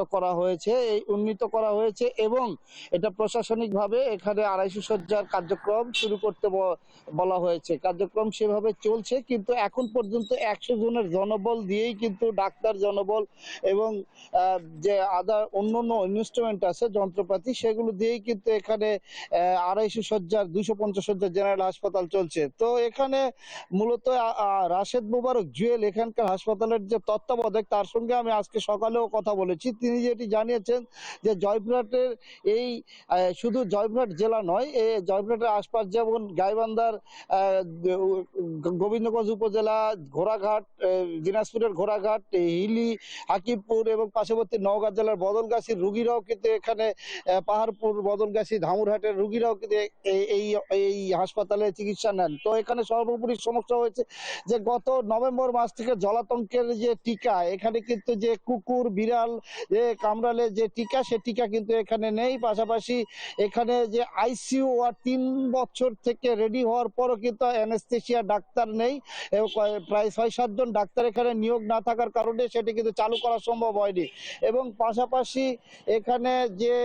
করা হয়েছে এবং এটা প্রশাসনিকভাবে এখানে 250 শয্যার কার্যক্রম শুরু করতে বলা হয়েছে। কার্যক্রম সেভাবে চলছে, কিন্তু এখন পর্যন্ত 100 জনের জনবল দিয়েই কিন্তু ডাক্তার জনবল এবং যে অন্যান্য ইনস্ট্রুমেন্ট আছে, যন্ত্রপাতি, সেগুলো দিয়েই কিন্তু এখানে 250 শয্যার 250 শয্যার জেনারেল হাসপাতাল চলছে। তো এখানে মূলত রাশেদ মোবারক জুয়েল এখানকার হাসপাতালের যে তত্ত্বাবধায়ক, তার সঙ্গে আমি আজকে সকালেও কথা বলেছি। তিনি যেটি জানিয়েছেন যে জয়পুরহাটের এই শুধু জয়পুরহাট জেলা নয়, এই জয়পুরহাটের আশপাশ যেমন গাইবান্ধার গোবিন্দগঞ্জ উপজেলা, ঘোড়াঘাট, দিনাজপুরের ঘোড়াঘাট, হিলি, হাকিমপুর এবং পার্শ্ববর্তী নওগাঁ জেলার বদলগাছীর রুগীরাও কিন্তু এখানে, পাহাড়পুর, বদলগাছী, ধামুরহাটের রুগীরাও কিন্তু এই হাসপাতালে চিকিৎসা নেন। তো এখানে সর্বোপরি সমস্যা হয়েছে যে গত নভেম্বর মাস থেকে জলাতঙ্কের যে টিকা, এখানে কিন্তু যে কুকুর বিড়াল যে কামড়ালে যে টিকা, সে টিকা কিন্তু এখানে নেই। পাশাপাশি এখানে যে আইসিইউ ওয়ার্ড 3 বছর থেকে রেডি হওয়ার পরও কিন্তু অ্যানেস্থেশিয়া ডাক্তার নেই এবং প্রায় 6-7 জন ডাক্তার এখানে নিয়োগ না থাকার কারণে সেটি কিন্তু চালু করা সম্ভব হয়নি। এবং পাশাপাশি এখানে যে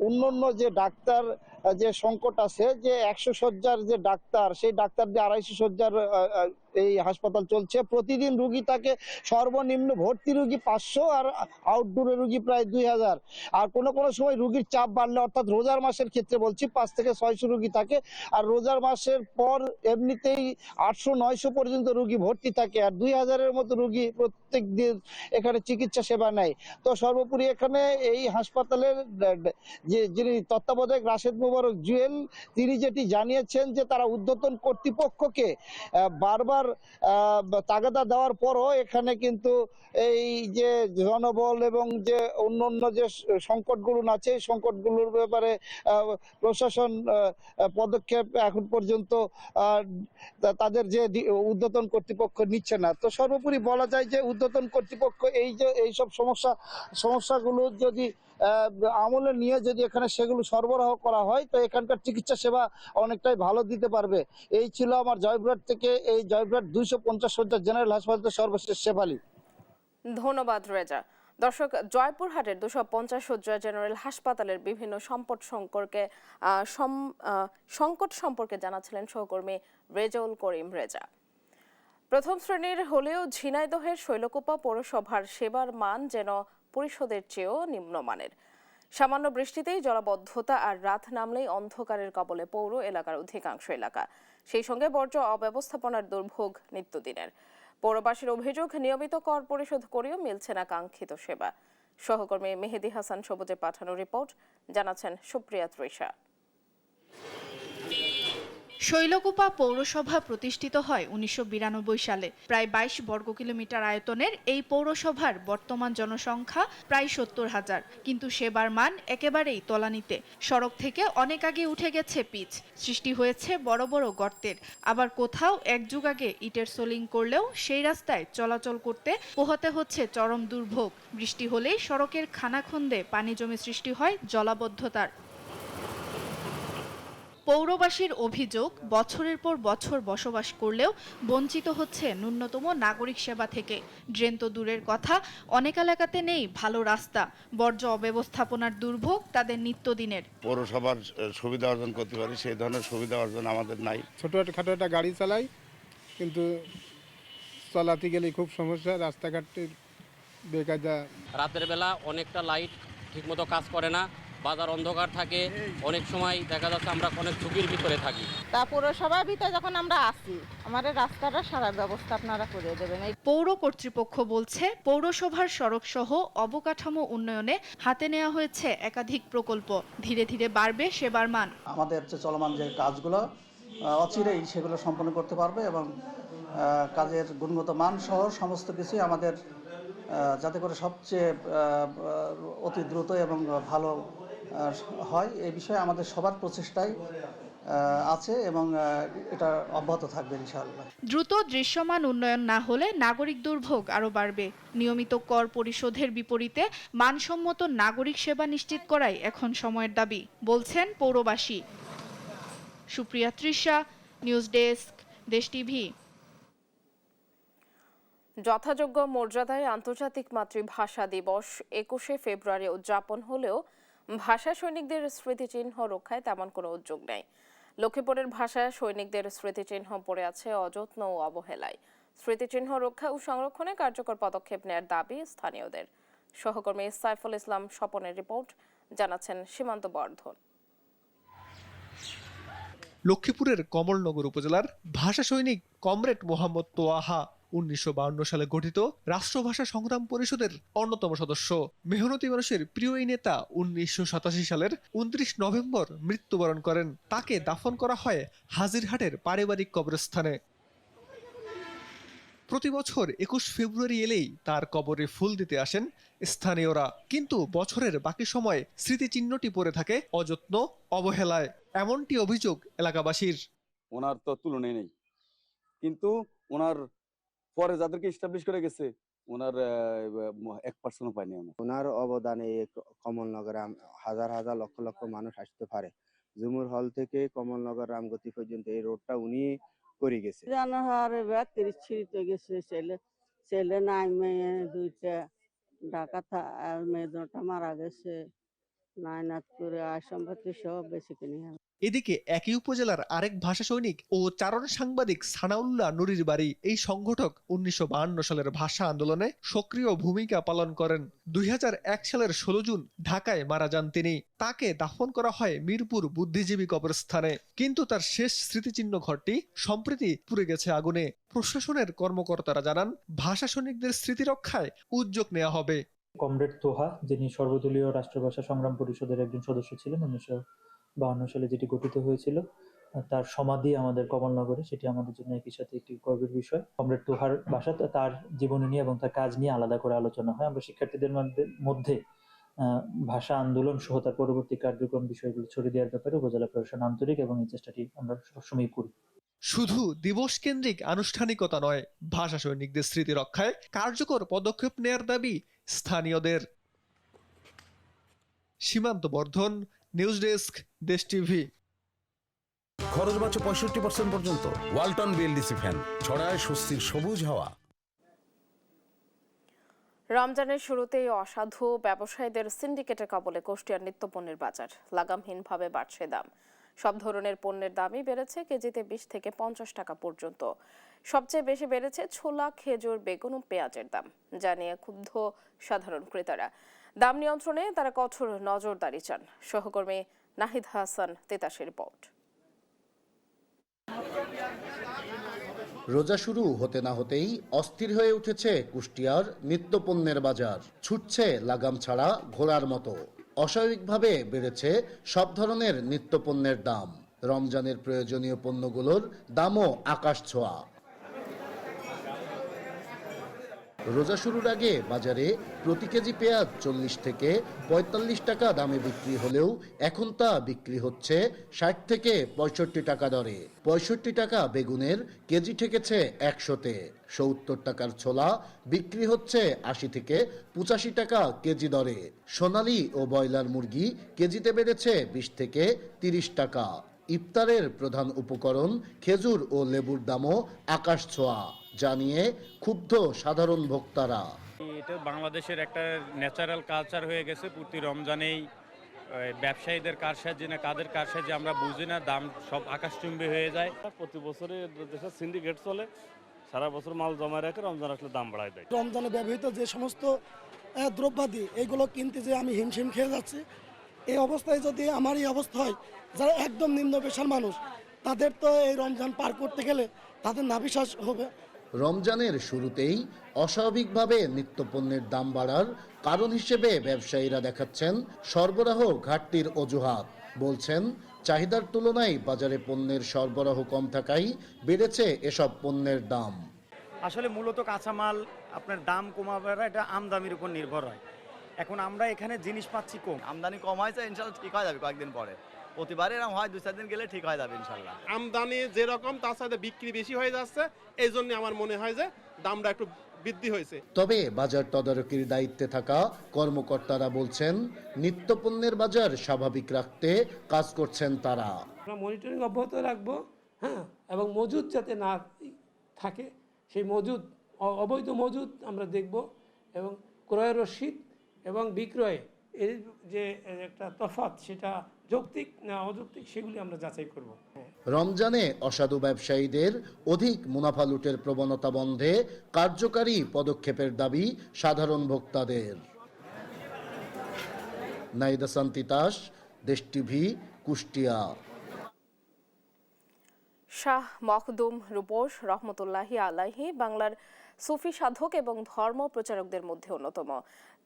অন্যান্য যে ডাক্তার যে সংকট আছে, যে 100 শয্যার যে ডাক্তার, সেই ডাক্তার দিয়ে 250 শয্যার এই হাসপাতাল চলছে। প্রতিদিন রুগী থাকে সর্বনিম্ন ভর্তি রুগী 500 আর আউটডোরে রুগী প্রায় 2000। আর কোনো সময় রুগীর চাপ বাড়লে, অর্থাৎ রোজার মাসের ক্ষেত্রে বলছি, 5 থেকে 600 রুগী থাকে। আর রোজার মাসের পর এমনিতেই 800-900 পর্যন্ত রুগী ভর্তি থাকে, আর 2000-এর মতো রুগী প্রত্যেক দিন এখানে চিকিৎসা সেবা নেয়। তো সর্বোপরি এখানে এই হাসপাতালের যিনি তত্ত্বাবধায়ক রাশেদ মোবারক জুয়েল, তিনি যেটি জানিয়েছেন যে তারা ঊর্ধ্বতন কর্তৃপক্ষকে বারবার তাগাদা দেওয়ার পরও এখানে কিন্তু এই যে জনবল এবং যে অন্যান্য যে সংকটগুলো আছে, এই সংকটগুলোর ব্যাপারে প্রশাসন পদক্ষেপ এখন পর্যন্ত তাদের যে ঊর্ধ্বতন কর্তৃপক্ষ নিচ্ছে না। তো সর্বোপরি বলা যায় যে ঊর্ধ্বতন কর্তৃপক্ষ এই যে এইসব সমস্যাগুলো যদি আমলে নিয়ে যদি এখানে সেগুলো সরবরাহ করা হয়, তো এখানকার চিকিৎসা সেবা অনেকটাই ভালো দিতে পারবে। এই ছিল আমার জয়পুরহাট থেকে, এই জয়পুরহাট 250 শয্যার জেনারেল হাসপাতালের সর্বশেষ শেফালি। ধন্যবাদ রেজা। দর্শক, জয়পুরহাটের 250 শয্যা জেনারেল হাসপাতালের বিভিন্ন সংকট সম্পর্কে জানাচ্ছিলেন সহকর্মী রেজাউল করিম রেজা। প্রথম শ্রেণীর হলেও ঝিনাইদহের শৈলকুপা পৌরসভার সেবার মান যেন পরিষদের চেয়েও নিম্নমানের। সামান্য বৃষ্টিতেই জলাবদ্ধতা আর রাত নামলেই অন্ধকারের কবলে পৌর এলাকার অধিকাংশ এলাকা, সেই সঙ্গে বর্জ্য অব্যবস্থাপনার দুর্ভোগ নিত্যদিনের। পৌরবাসীর অভিযোগ, নিয়মিত কর পরিশোধ করেও মিলছে না কাঙ্ক্ষিত সেবা। সহকর্মী মেহেদি হাসান সবুজে পাঠানো রিপোর্ট, জানাচ্ছেন সুপ্রিয়া তৃষা। শৈলকুপা পৌরসভা প্রতিষ্ঠিত হয় 1992 সালে। প্রায় 22 বর্গ কিলোমিটার আয়তনের এই পৌরসভার বর্তমান জনসংখ্যা প্রায় 70,000, কিন্তু সেবার মান একেবারেই তলানিতে। সড়ক থেকে অনেক আগে উঠে গেছে পিচ, সৃষ্টি হয়েছে বড় বড় গর্তের। আবার কোথাও এক যুগ আগে ইটের সোলিং করলেও সেই রাস্তায় চলাচল করতে পোহাতে হচ্ছে চরম দুর্ভোগ। বৃষ্টি হলেই সড়কের খানাখন্দে পানি জমে সৃষ্টি হয় জলাবদ্ধতার। পৌরবাসীর অভিযোগ, বছরের পর বছর বসবাস করলেও বঞ্চিত হচ্ছে ন্যূনতম নাগরিক সেবা থেকে। ড্রেন তো দূরের কথা, অনেক এলাকাতে নেই ভালো রাস্তা। বর্জ্য অব্যবস্থাপনার দুর্ভোগ তাদের নিত্যদিনের। পৌরসভার সুবিধা অর্জন করতে পারি, সেই ধরনের সুবিধা অর্জন আমাদের নাই। ছোটখাটো একটা গাড়ি চালাই, কিন্তু চলাতে গেলে খুব সমস্যা। রাস্তাঘাটের বেকায়দা, রাতের বেলা অনেকটা লাইট ঠিকমতো কাজ করে না, বাজার অন্ধকার থাকে, অনেক সময় দেখা যাচ্ছে আমরা অনেক ঝুঁকির ভিতরে থাকি। তা পৌরসভার ভিতরে যখন আমরা আসি, আমাদের রাস্তাটা সারা ব্যবস্থা আপনারা করে দেবেন। পৌর কর্তৃপক্ষ বলছে, পৌরসভার সড়ক সহ অবকাঠামো উন্নয়নে হাতে নেওয়া হয়েছে একাধিক প্রকল্প। ধীরে ধীরে বাড়বে সেবার মান। আমাদের যে চলমান যে কাজগুলো অচিরেই সেগুলো সম্পন্ন করতে পারবে এবং কাজের গুণগত মান সহ সমস্ত কিছুই আমাদের যাতে করে সবচেয়ে অতি দ্রুত এবং ভালো হয়, এই বিষয়ে আমাদের সবার প্রচেষ্টাই আছে এবং এটা অব্যাহত থাকবে ইনশাআল্লাহ। দ্রুত দৃশ্যমান উন্নয়ন না হলে নাগরিক দুর্ভোগ আরও বাড়বে। নিয়মিত কর পরিশোধের বিপরীতে মানসম্মত নাগরিক সেবা নিশ্চিত করাই এখন সময়ের দাবি, বলছেন পৌরবাসী। সুপ্রিয়া তৃষা, নিউজ ডেস্ক, দেশ টিভি। যথাযোগ্য মর্যাদায় আন্তর্জাতিক মাতৃভাষা দিবস 21শে ফেব্রুয়ারি উদযাপন হলেও ভাষা সৈনিকদের স্মৃতিচিহ্ন রক্ষায় তেমন কোনো উদ্যোগ নেই। লক্ষ্মীপুরের ভাষা সৈনিকদের স্মৃতিচিহ্ন পড়ে আছে অযত্ন ও অবহেলায়। স্মৃতিচিহ্ন রক্ষা ও সংরক্ষণে কার্যকর পদক্ষেপ নেয়ার দাবি স্থানীয়দের। সহকর্মী সাইফুল ইসলাম স্বপনের রিপোর্ট, জানাচ্ছেন সীমান্ত বর্ধন। লক্ষ্মীপুরের কমলনগর উপজেলার ভাষা সৈনিক কমরেড মোহাম্মদ তোয়াহা 1952 সালে গঠিত রাষ্ট্রভাষা সংগ্রাম পরিষদের অন্যতম সদস্য। মেহনতি মানুষের প্রিয় এই নেতা 1987 সালের 29 নভেম্বর মৃত্যুবরণ করেন। তাকে দাফন করা হয় হাজিরহাটের পারিবারিক কবরস্থানে। প্রতি বছর 21 ফেব্রুয়ারি এলেই তার কবরে ফুল দিতে আসেন স্থানীয়রা, কিন্তু বছরের বাকি সময় স্মৃতিচিহ্নটি পড়ে থাকে অযত্ন অবহেলায়। এমনটি অভিযোগ এলাকাবাসীর। ওনার তো তুলনায় নেই, কিন্তু ওনার পরে যাদেরকে এস্টাবলিশ করে গেছে ওনার 1% পায়নি। ওনার অবদানে কমলনগরে হাজার হাজার লক্ষ লক্ষ মানুষ আসতে পারে। জুমুর হল থেকে কমলনগর রামগতি পর্যন্ত এই রোডটা উনি করে গেছে। জানাহারে 32 ছিঁড়তে গেছে, ছেলে নাই, মেয়ে দুইটা, ঢাকা মেয়ে দুটা মারা গেছে, নারায়ণনাথপুরে আয় সম্পত্তি সব বেশি কিনে হবে। এদিকে একই উপজেলার আরেক ভাষা সৈনিক ও চারণ সাংবাদিক সানাউল্লাহ নুরির বাড়ি এই সংগঠক 1952 সালের ভাষা আন্দোলনে সক্রিয় ভূমিকা পালন করেন। 2001 সালের 16 জুন ঢাকায় মারা যান তিনি। তাকে দাফন করা হয় মিরপুর বুদ্ধিজীবী কবরস্থানে, কিন্তু তার শেষ স্মৃতিচিহ্ন ঘরটি সম্প্রতি পুড়ে গেছে আগুনে। প্রশাসনের কর্মকর্তারা জানান, ভাষা সৈনিকদের স্মৃতি রক্ষায় উদ্যোগ নেওয়া হবে। কমরেড তোহা, যিনি সর্বদলীয় রাষ্ট্রভাষা সংগ্রাম পরিষদের একজন সদস্য ছিলেন 1952 সালে, যেটি গঠিত হয়েছিল, তার সমাধি আমাদের কমলনগরে, সেটি আমাদের জন্য একই সাথে একটি গর্বের বিষয়। কমরেড তোহার বাসা, তার জীবনী নিয়ে এবং তার কাজ নিয়ে আলাদা করে আলোচনা হয়। আমরা শিক্ষার্থীদের মধ্যে ভাষা আন্দোলন সহ তার পরবর্তী কার্যক্রম বিষয়গুলো ছড়িয়ে দেওয়ার ব্যাপারে উপজেলা প্রশাসন আন্তরিক এবং এই চেষ্টাটি আমরা সবসময় করি। শুধু দিবস কেন্দ্রিক আনুষ্ঠানিকতা নয়, ভাষা সৈনিকদের স্মৃতি রক্ষায় কার্যকর পদক্ষেপ নেয়ার দাবি স্থানীয়দের। সীমান্ত বর্ধন, নিউজ ডেস্ক, দেশ টিভি। খরচ বাঁচে 65% পর্যন্ত। ওয়ালটন বিএলডিসি ফ্যান ছড়ায় স্বস্তির সবুজ হাওয়া। রমজানের শুরুতেই অসাধু ব্যবসায়ীদের সিন্ডিকেটের কবলে কুষ্টিয়ার নিত্যপণ্যের বাজার। লাগামহীনভাবে বাড়ছে দাম। সব ধরনের পণ্যের দামই বেড়েছে কেজিতে 20 থেকে 50 টাকা পর্যন্ত। সবচেয়ে বেশি বেড়েছে ছোলা, খেজুর, বেগুন ও পেঁয়াজের দাম, যা নিয়ে ক্ষুব্ধ সাধারণ ক্রেতারা। দাম নিয়ন্ত্রণে তারা কঠোর নজরদারি চান। সহকর্মী নাহিদ হাসান তেতাসের রিপোর্ট। রোজা শুরু হতে না হতেই অস্থির হয়ে উঠেছে কুষ্টিয়ার নিত্যপণ্যের বাজার। ছুটছে লাগাম ছাড়া ঘোড়ার মতো। অস্বাভাবিকভাবে বেড়েছে সব ধরনের নিত্যপণ্যের দাম। রমজানের প্রয়োজনীয় পণ্যগুলোর দামও আকাশ ছোঁয়া। রোজা শুরুর আগে বাজারে প্রতি কেজি পেঁয়াজ 40 থেকে 45 টাকা দামে বিক্রি হলেও এখন তা বিক্রি হচ্ছে 60 থেকে 65 টাকা দরে। 65 টাকা বেগুনের কেজি ঠেকেছে 100-তে। 70 টাকার ছোলা বিক্রি হচ্ছে 80 থেকে 85 টাকা কেজি দরে। সোনালী ও ব্রয়লার মুরগি কেজিতে বেড়েছে 20 থেকে 30 টাকা। ইফতারের প্রধান উপকরণ খেজুর ও লেবুর দামও আকাশ ছোঁয়া, জানিয়ে ক্ষুব্ধ সাধারণ ভোক্তারা। এটা বাংলাদেশের একটা ন্যাচারাল কালচার হয়ে গেছে। প্রতি রমজানেই ব্যবসায়ীদের কারসাজি না কাদের কারসাজি আমরা বুঝি না, দাম সব আকাশচুম্বী হয়ে যায়। প্রতি বছরে দেশের সিন্ডিকেট চলে, সারা বছর মাল জমা রেখে রমজান আসলে দাম বাড়ায় দেয়। রমজানে ব্যবহৃত যে সমস্ত দ্রব্যাদি এইগুলো কিনতে যে আমি হিমশিম খেয়ে যাচ্ছি। এই অবস্থায় যদি আমার এই অবস্থা হয়, যারা একদম নিম্ন পেশার মানুষ, তাদের তো এই রমজান পার করতে গেলে তাদের নাভিশ্বাস হবে। রমজানের শুরুতেই অস্বাভাবিকভাবে নিত্যপণ্যের দাম বাড়ার কারণ হিসেবে ব্যবসায়ীরা দেখাচ্ছেন সরবরাহ ঘাটতির অজুহাত। বলছেন, চাহিদার তুলনায় বাজারে পণ্যের সরবরাহ কম থাকায় বেড়েছে এসব পণ্যের দাম। আসলে মূলত কাঁচামাল আপনার দাম কমাবার এটা আমদানির উপর নির্ভর হয়। এখন আমরা এখানে জিনিস পাচ্ছি কম, আমদানি কম হয়েছে, ইনশাল্লাহ ঠিক হয়ে যাবে কয়েকদিন পরে। প্রতিবারে এরকম হয়, 2-4 দিন গেলে ঠিক হয়ে যাবে ইনশাল্লাহ। আমদানি যেরকম তার সাথে বিক্রি বেশি হয়ে যাচ্ছে, এই জন্য আমার মনে হয় যে দামটা একটু বৃদ্ধি হয়েছে। তবে বাজার তদারকির দায়িত্বে থাকা কর্মকর্তারা বলছেন, নিত্যপণ্যের বাজার স্বাভাবিক রাখতে কাজ করছেন তারা। আমরা মনিটরিং অব্যাহত রাখবো, হ্যাঁ, এবং মজুদ যাতে না থাকে, সেই অবৈধ মজুদ আমরা দেখব, এবং ক্রয় রসিদ এবং বিক্রয় এর যে একটা তফাৎ, সেটা যৌক্তিক না অযৌক্তিক, সেগুলি আমরা যাচাই করব। রমজানে অসাধু ব্যবসায়ীদের অধিক মুনাফা লুটের প্রবণতা বন্ধে কার্যকারী পদক্ষেপের দাবি সাধারণ ভোক্তাদের। নাহিদ হাসান তিতাস, দেশ টিভি, কুষ্টিয়া। শাহ মখদুম রূপস রহমতুল্লাহি আলাইহি বাংলার সুফি সাধক এবং ধর্ম প্রচারকদের মধ্যে অন্যতম।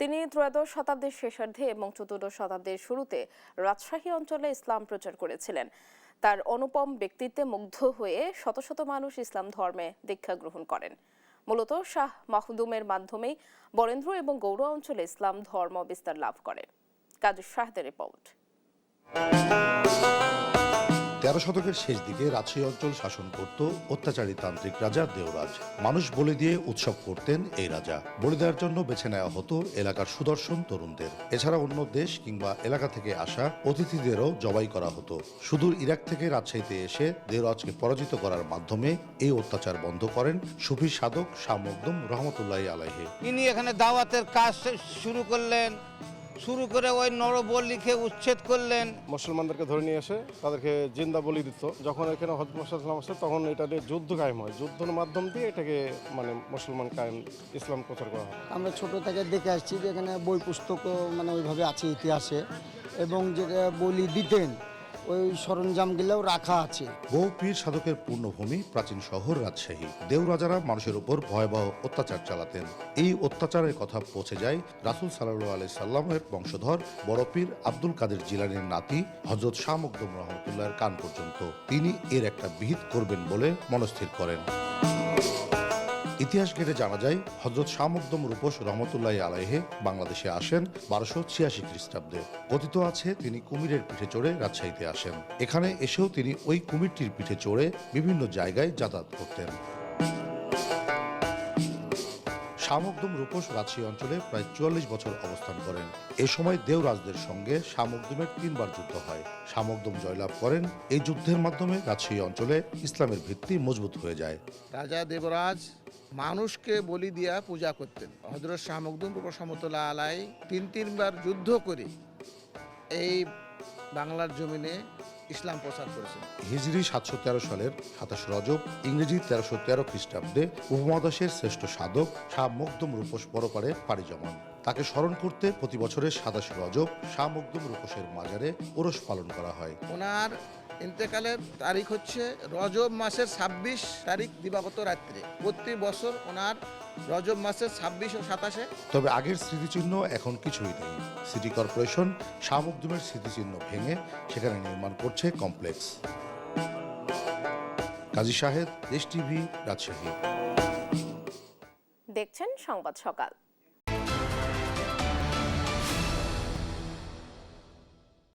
তিনি ত্রয়োদশ শতাব্দীর শেষার্ধে এবং চতুর্দশ শতাব্দীর শুরুতে রাজশাহী অঞ্চলে ইসলাম প্রচার করেছিলেন। তার অনুপম ব্যক্তিত্বে মুগ্ধ হয়ে শত শত মানুষ ইসলাম ধর্মে দীক্ষা গ্রহণ করেন। মূলত শাহ মখদুমের মাধ্যমেই বরেন্দ্র এবং গৌড় অঞ্চলে ইসলাম ধর্ম বিস্তার লাভ করে। কাজী শাহদের রিপোর্ট। 13 শতকের শেষ দিকে রাজশাহী অঞ্চল শাসন করত অত্যাচারী তান্ত্রিক রাজা দেওরাজ। মানুষ বলি দিয়ে উৎসব করতেন এই রাজা। বলি দেওয়ার জন্য বেছে নেওয়া হতো এলাকার সুদর্শন তরুণদের। এছাড়া অন্য দেশ কিংবা এলাকা থেকে আসা অতিথিদেরও জবাই করা হতো। সুদূর ইরাক থেকে রাজশাহীতে এসে দেওরাজকে পরাজিত করার মাধ্যমে এই অত্যাচার বন্ধ করেন সুফি সাধক শাহ মখদুম রহমতুল্লাহি আলাইহি। ইনি এখানে দাওয়াতের কাজ শুরু করলেন, শুরু করে ওই নরবল্লীকে উচ্ছেদ করলেন। মুসলমানদেরকে ধরে নিয়ে এসে তাদেরকে জিন্দা বলি দিত। যখন এখানে হযরত মুহাম্মদ সাল্লাল্লাহু আলাইহি ওয়াসাল্লাম আসে তখন এটা নিয়ে যুদ্ধ কায়েম হয়। যুদ্ধের মাধ্যম দিয়ে এটাকে মানে মুসলমান কায়েম ইসলাম প্রচার করা হয়। আমরা ছোট থেকে দেখে আসছি যে এখানে বই পুস্তকও মানে ওইভাবে আছে ইতিহাসে, এবং যেটা বলি দিতেন ওই সরঞ্জামগুলোও রাখা আছে। বহু পীর সাধকের পূর্ণভূমি প্রাচীন শহর রাজশাহী। দেও রাজারা মানুষের উপর ভয়াবহ অত্যাচার চালাতেন। এই অত্যাচারের কথা পৌঁছে যায় রাসূল সাল্লাল্লাহু আলাইহি সাল্লামের বংশধর বড় পীর আব্দুল কাদের জিলানীর নাতি হযরত শাহ মখদুম রহমতুল্লাহর কান পর্যন্ত। তিনি এর একটা বিহিত করবেন বলে মনস্থির করেন। ইতিহাস ঘেটে জানা যায় হযরত শাহ মখদুম রূপস রহমতুল্লাহি আলাইহি বাংলাদেশে আসেন 1286 খ্রিস্টাব্দে। কথিত আছে তিনি কুমিরের পিঠে চড়ে রাজশাহীতে আসেন। এখানে এসেও তিনি ওই কুমিরটির পিঠে চড়ে বিভিন্ন জায়গায় যাতায়াত করতেন। শাহ মখদুম রূপস রাজশাহী অঞ্চলে প্রায় 44 বছর অবস্থান করেন। এ সময় দেওরাজদের সঙ্গে শাহ মখদুমের 3 বার যুদ্ধ হয়। শাহ মখদুম জয়লাভ করেন। এই যুদ্ধের মাধ্যমে রাজশাহী অঞ্চলে ইসলামের ভিত্তি মজবুত হয়ে যায়। রাজা দেবরাজ মানুষকে বলি দিয়া পূজা করতেন। হযরত শাহ মখদুম রূপস রহমতুল্লাহ আলাইহি 3বার যুদ্ধ করে এই বাংলার জমিনে ইসলাম প্রচার করেছেন। হিজরি 713 সালের 27 রজব, ইংরেজি 1313 খ্রিস্টাব্দে উপমহাদেশের শ্রেষ্ঠ সাধক শাহ মখদুম রূপস পরপারে পাড়ি জমান। তাকে স্মরণ করতে প্রতি বছরের 27 রজব শাহ মখদুম রূপসের মাজারে ওরস পালন করা হয়। ওনার ইন্তেকালের তারিখ হচ্ছে রজব মাসের 26 তারিখ দিবাগত রাত্রে। প্রতি বছর ওনার রজব মাসের 26 ও 27-এ। তবে আগের স্মৃতিচিহ্ন এখন কিছুই নেই। সিটি কর্পোরেশন শাহ মখদুমের স্মৃতিচিহ্ন ভেঙে সেখানে নির্মাণ করছে কমপ্লেক্স। কাজী শাহেদ, দেশ টিভি, রাজশাহী। দেখছেন সংবাদ সকাল।